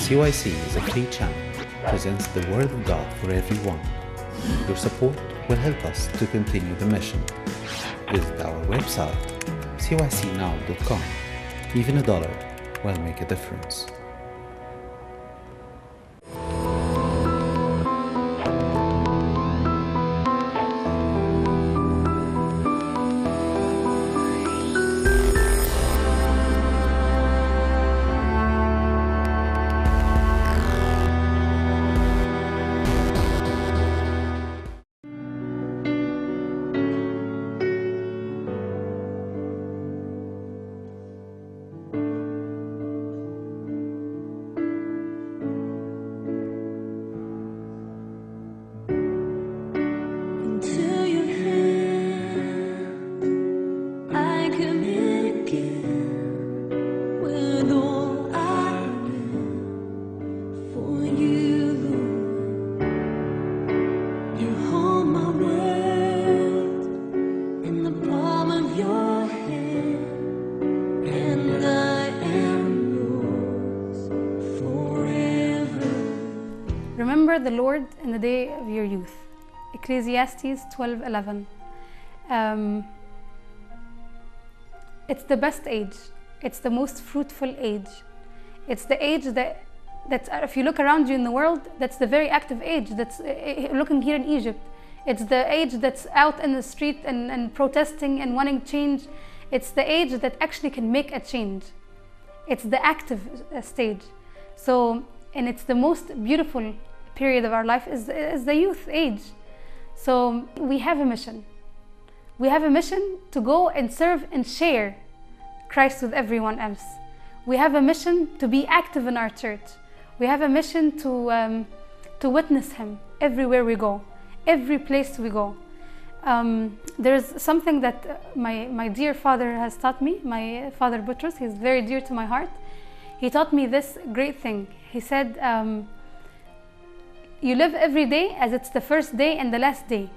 CYC is a free channel, presents the Word of God for everyone. Your support will help us to continue the mission. Visit our website, cycnow.com. Even $1 will make a difference. Remember the Lord in the day of your youth. Ecclesiastes 12:11. It's the best age. It's the most fruitful age. It's the age that's if you look around you in the world, that's the very active age. That's looking here in Egypt. It's the age that's out in the street and protesting and wanting change. It's the age that actually can make a change. It's the active stage. And it's the most beautiful period of our life is the youth age. So we have a mission. We have a mission to go and serve and share Christ with everyone else. We have a mission to be active in our church. We have a mission to witness Him everywhere we go, every place we go. There's something that my dear father has taught me, my father Butros. He's very dear to my heart. He taught me this great thing. He said, you live every day as it's the first day and the last day.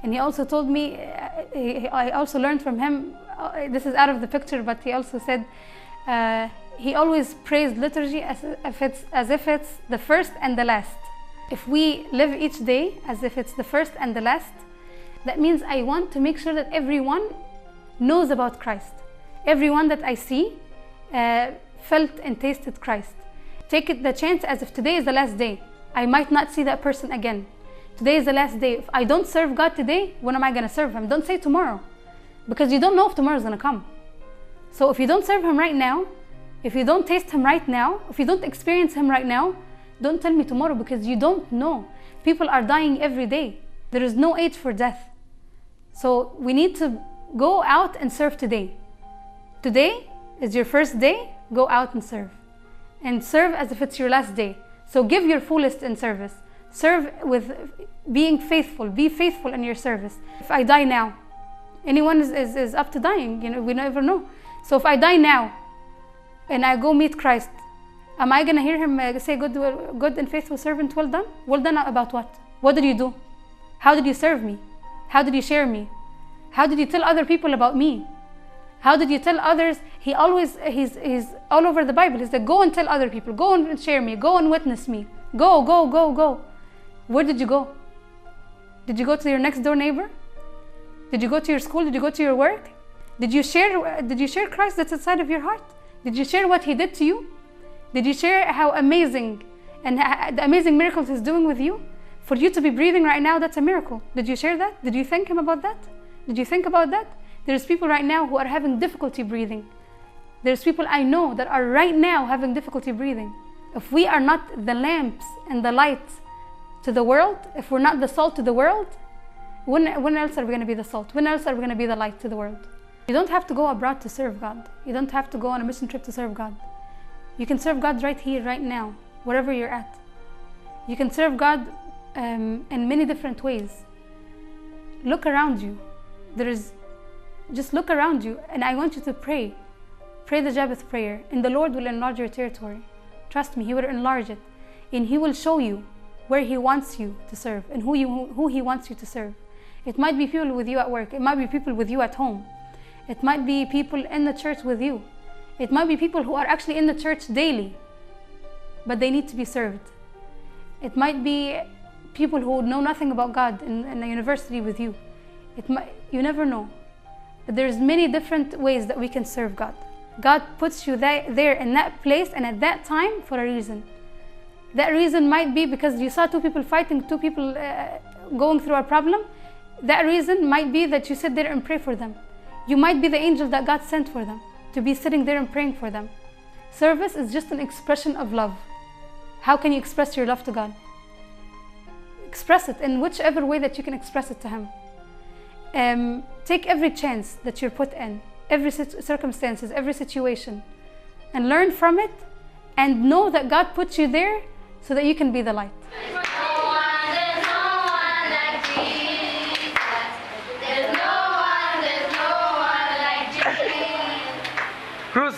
And he also told me, I also learned from him, this is out of the picture, but he also said, he always praised liturgy as if it's the first and the last. If we live each day as if it's the first and the last, that means I want to make sure that everyone knows about Christ. Everyone that I see felt and tasted Christ. Take the chance as if today is the last day. I might not see that person again. Today is the last day. If I don't serve God today, when am I going to serve Him? Don't say tomorrow, because you don't know if tomorrow is going to come. So if you don't serve Him right now, if you don't taste Him right now, if you don't experience Him right now, don't tell me tomorrow, because you don't know. People are dying every day. There is no age for death. So we need to go out and serve today. Today is your first day. Go out and serve. And serve as if it's your last day. So give your fullest in service. Serve with being faithful. Be faithful in your service. If I die now, anyone is up to dying. We never know. So if I die now and I go meet Christ, am I going to hear Him say, good and faithful servant, well done? Well done about what? What did you do? How did you serve me? How did you share me? How did you tell other people about me? How did you tell others? He's all over the Bible. He said, go and tell other people. Go and share me. Go and witness me. Go, go, go, go. Where did you go? Did you go to your next door neighbor? Did you go to your school? Did you go to your work? Did you share Christ that's inside of your heart? Did you share what He did to you? Did you share how amazing and the amazing miracles He's doing with you? For you to be breathing right now, that's a miracle. Did you share that? Did you thank Him about that? Did you think about that? There's people right now who are having difficulty breathing. There's people I know that are right now having difficulty breathing. If we are not the lamps and the lights to the world, if we're not the salt to the world, when else are we going to be the salt? When else are we going to be the light to the world? You don't have to go abroad to serve God. You don't have to go on a mission trip to serve God. You can serve God right here, right now, wherever you're at. You can serve God in many different ways. Look around you. Just look around you, and I want you to pray. Pray the Jabbath prayer, and the Lord will enlarge your territory. Trust me, He will enlarge it, and He will show you where He wants you to serve and who He wants you to serve. It might be people with you at work. It might be people with you at home. It might be people in the church with you. It might be people who are actually in the church daily. but they need to be served. It might be people who know nothing about God in a university with you. You never know. But there's many different ways that we can serve God. God puts you there in that place and at that time for a reason. That reason might be because you saw two people fighting, two people going through a problem. That reason might be that you sit there and pray for them. You might be the angel that God sent for them, to be sitting there and praying for them. Service is just an expression of love. How can you express your love to God? Express it in whichever way that you can express it to Him. Take every chance that you're put in, every circumstances, every situation, and learn from it, and know that God put you there so that you can be the light. Cruz.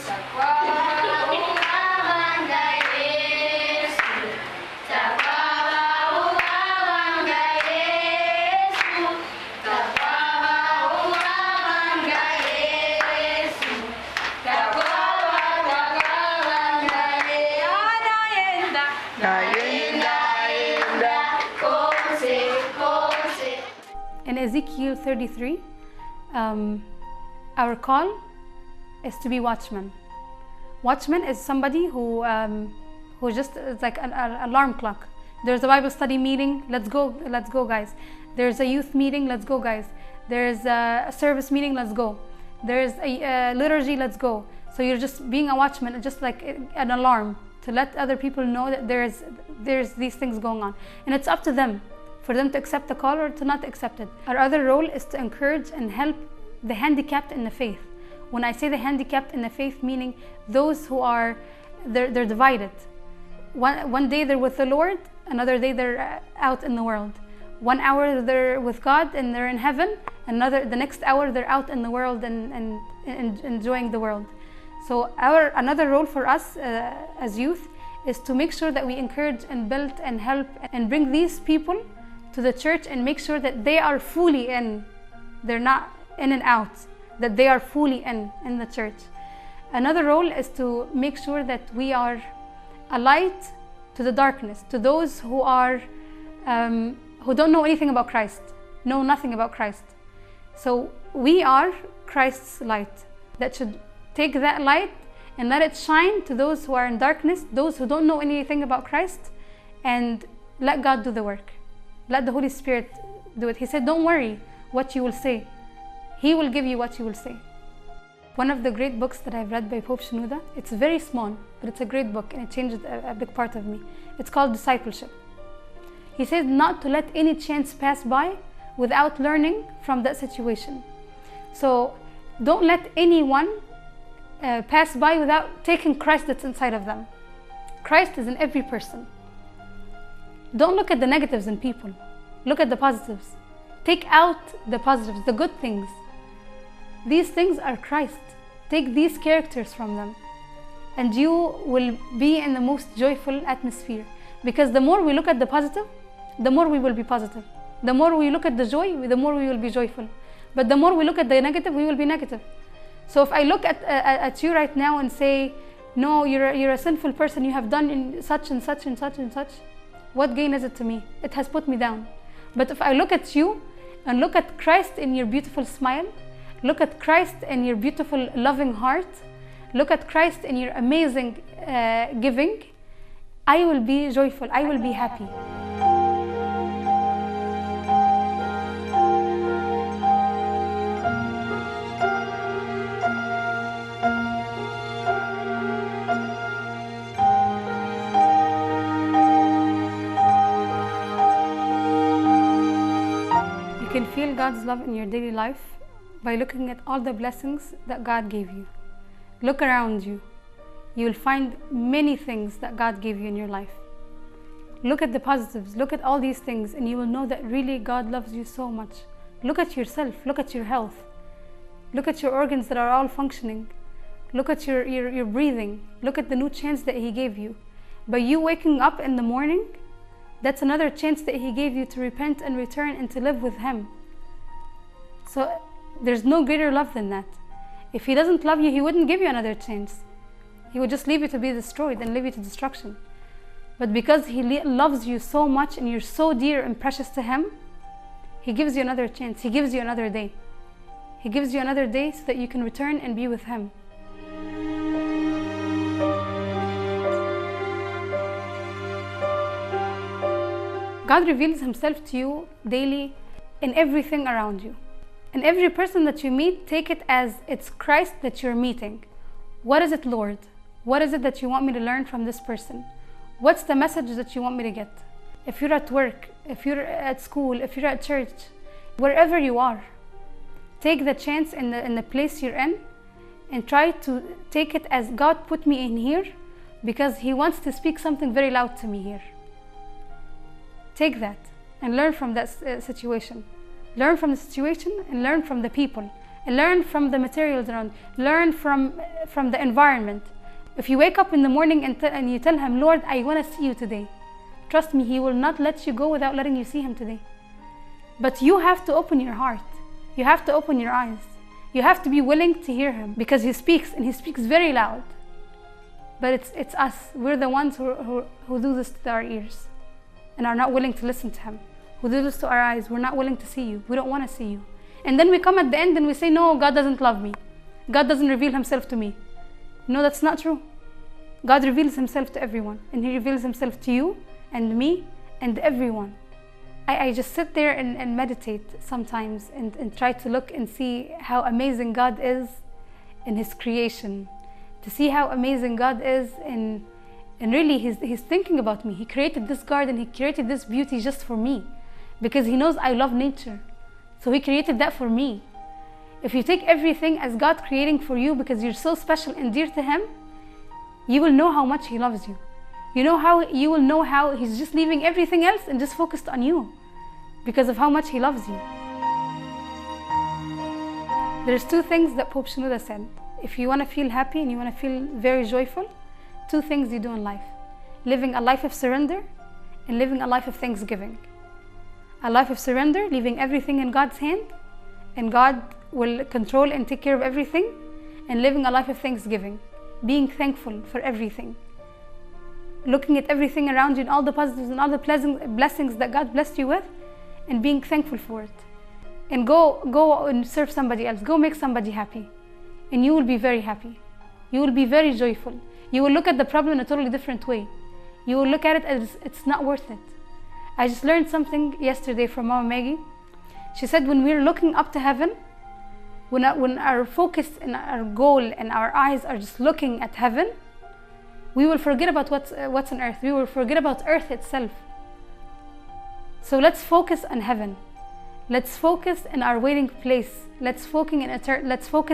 In Ezekiel 33, our call is to be watchmen. Watchman is somebody who just is like an alarm clock. There's a Bible study meeting, let's go guys. There's a youth meeting, let's go guys. There's a service meeting, let's go. There's a liturgy, let's go. So you're just being a watchman, just like an alarm to let other people know that there's these things going on. And it's up to them, for them to accept the call or to not accept it. Our other role is to encourage and help the handicapped in the faith. When I say the handicapped in the faith, meaning those who are, they're divided. One day they're with the Lord, another day they're out in the world. 1 hour they're with God and they're in heaven, the next hour they're out in the world and enjoying the world. So another role for us as youth is to make sure that we encourage and build and help and bring these people to the church and make sure that they are fully in. They're not in and out, that they are fully in the church. Another role is to make sure that we are a light to the darkness, to those who don't know anything about Christ, know nothing about Christ. So we are Christ's light that should take that light and let it shine to those who are in darkness, those who don't know anything about Christ, and let God do the work. Let the Holy Spirit do it. He said, don't worry what you will say. He will give you what you will say. One of the great books that I've read by Pope Shenouda, it's very small, but it's a great book and it changed a big part of me. It's called Discipleship. He says not to let any chance pass by without learning from that situation. So don't let anyone pass by without taking Christ that's inside of them. Christ is in every person. Don't look at the negatives in people. Look at the positives. Take out the positives, the good things. These things are Christ. Take these characters from them, and you will be in the most joyful atmosphere. Because the more we look at the positive, the more we will be positive. The more we look at the joy, the more we will be joyful. But the more we look at the negative, we will be negative. So if I look at you right now and say, no, you're a sinful person, you have done in such and such and such and such, what gain is it to me? It has put me down. But if I look at you and look at Christ in your beautiful smile, look at Christ in your beautiful loving heart, look at Christ in your amazing giving, I will be joyful, I will be happy. You can feel God's love in your daily life by looking at all the blessings that God gave you. Look around you. You will find many things that God gave you in your life. Look at the positives, look at all these things, and you will know that really God loves you so much. Look at yourself, look at your health. Look at your organs that are all functioning. Look at your breathing. Look at the new chance that He gave you. By you waking up in the morning, that's another chance that He gave you to repent and return and to live with Him. So there's no greater love than that. If He doesn't love you, He wouldn't give you another chance. He would just leave you to be destroyed and leave you to destruction. But because He loves you so much and you're so dear and precious to Him, He gives you another chance. He gives you another day. He gives you another day so that you can return and be with Him. God reveals Himself to you daily in everything around you. And every person that you meet, take it as it's Christ that you're meeting. What is it, Lord? What is it that you want me to learn from this person? What's the message that you want me to get? If you're at work, if you're at school, if you're at church, wherever you are, take the chance in the place you're in and try to take it as God put me in here because He wants to speak something very loud to me here. Take that and learn from that situation. Learn from the situation and learn from the people. And learn from the materials around. Learn from the environment. If you wake up in the morning and you tell Him, Lord, I want to see you today. Trust me, He will not let you go without letting you see Him today. But you have to open your heart. You have to open your eyes. You have to be willing to hear Him because He speaks and He speaks very loud. But it's us. We're the ones who do this to our ears and are not willing to listen to Him. Who do this to our eyes. We're not willing to see you. We don't want to see you. And then we come at the end and we say, no, God doesn't love me. God doesn't reveal Himself to me. No, that's not true. God reveals Himself to everyone. And He reveals Himself to you and me and everyone. I just sit there and meditate sometimes and try to look and see how amazing God is in His creation. To see how amazing God is and really He's thinking about me. He created this garden, He created this beauty just for me. Because He knows I love nature. So He created that for me. If you take everything as God creating for you because you're so special and dear to Him, you will know how much He loves you. You will know how He's just leaving everything else and just focused on you because of how much He loves you. There's two things that Pope Shenouda said. If you want to feel happy and you want to feel very joyful, two things you do in life. Living a life of surrender and living a life of thanksgiving. A life of surrender, leaving everything in God's hand, and God will control and take care of everything, and living a life of thanksgiving, being thankful for everything. Looking at everything around you and all the positives and all the pleasant blessings that God blessed you with, and being thankful for it. And go and serve somebody else, go make somebody happy, and you will be very happy. You will be very joyful. You will look at the problem in a totally different way. You will look at it as it's not worth it. I just learned something yesterday from Mama Maggie. She said when we're looking up to heaven, when our focus and our goal and our eyes are just looking at heaven, we will forget about what's on earth. We will forget about earth itself. So let's focus on heaven. Let's focus in our waiting place. Let's focus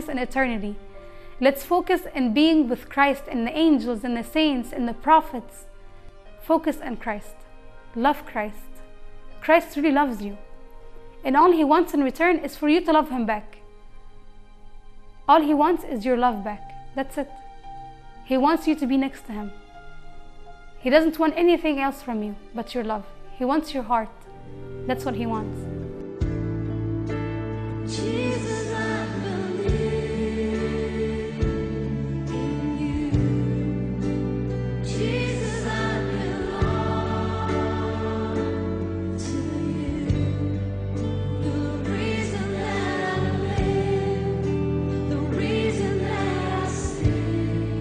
in eternity. Let's focus in being with Christ and the angels and the saints and the prophets. Focus on Christ. Love Christ. Christ really loves you. And all He wants in return is for you to love Him back. All He wants is your love back. That's it. He wants you to be next to Him. He doesn't want anything else from you but your love. He wants your heart. That's what He wants. Jesus, I believe in you. Jesus, I belong to you. The reason that I live, the reason that I sing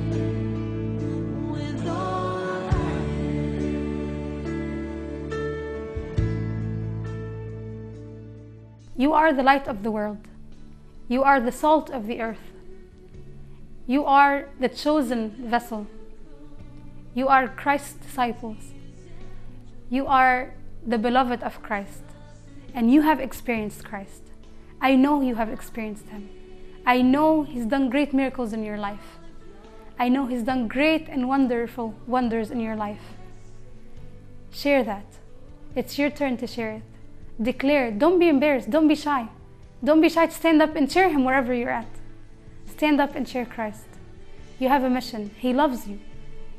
with all I am. You are the light of the world. You are the salt of the earth. You are the chosen vessel. You are Christ's disciples. You are the beloved of Christ. And you have experienced Christ. I know you have experienced Him. I know He's done great miracles in your life. I know He's done great and wonderful wonders in your life. Share that. It's your turn to share it. Declare. Don't be embarrassed. Don't be shy. Don't be shy to stand up and share Him wherever you're at. Stand up and share Christ. You have a mission. He loves you.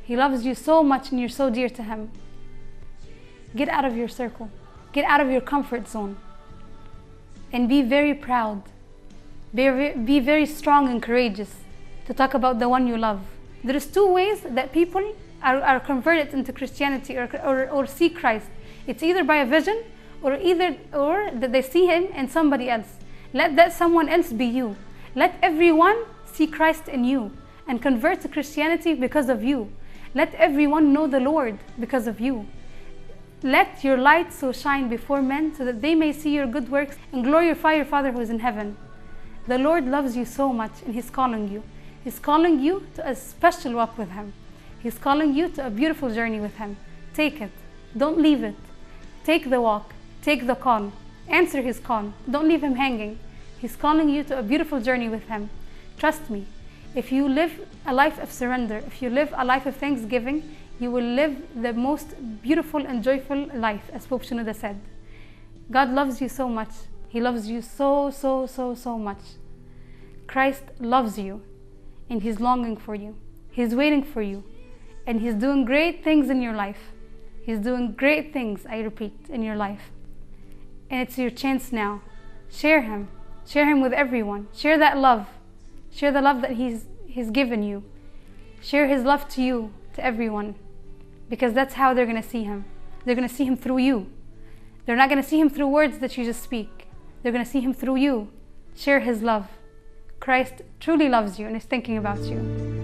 He loves you so much and you're so dear to Him. Get out of your circle. Get out of your comfort zone. And be very proud. Be very strong and courageous to talk about the one you love. There's two ways that people are converted into Christianity or see Christ, it's either by a vision or that they see him in somebody else. Let that someone else be you. Let everyone see Christ in you and convert to Christianity because of you. Let everyone know the Lord because of you. Let your light so shine before men so that they may see your good works and glorify your Father who is in heaven. The Lord loves you so much and He's calling you. He's calling you to a special walk with Him. He's calling you to a beautiful journey with Him. Take it. Don't leave it. Take the walk. Take the call. Answer His call. Don't leave Him hanging. He's calling you to a beautiful journey with Him. Trust me. If you live a life of surrender, if you live a life of thanksgiving, you will live the most beautiful and joyful life, as Pope Shenouda said. God loves you so much. He loves you so, so, so, so much. Christ loves you, and He's longing for you. He's waiting for you, and He's doing great things in your life. He's doing great things, I repeat, in your life. And it's your chance now. Share Him. Share Him with everyone. Share that love. Share the love that He's given you. Share His love to you, to everyone. Because that's how they're going to see Him. They're going to see Him through you. They're not going to see Him through words that you just speak. They're going to see Him through you. Share His love. Christ truly loves you and is thinking about you.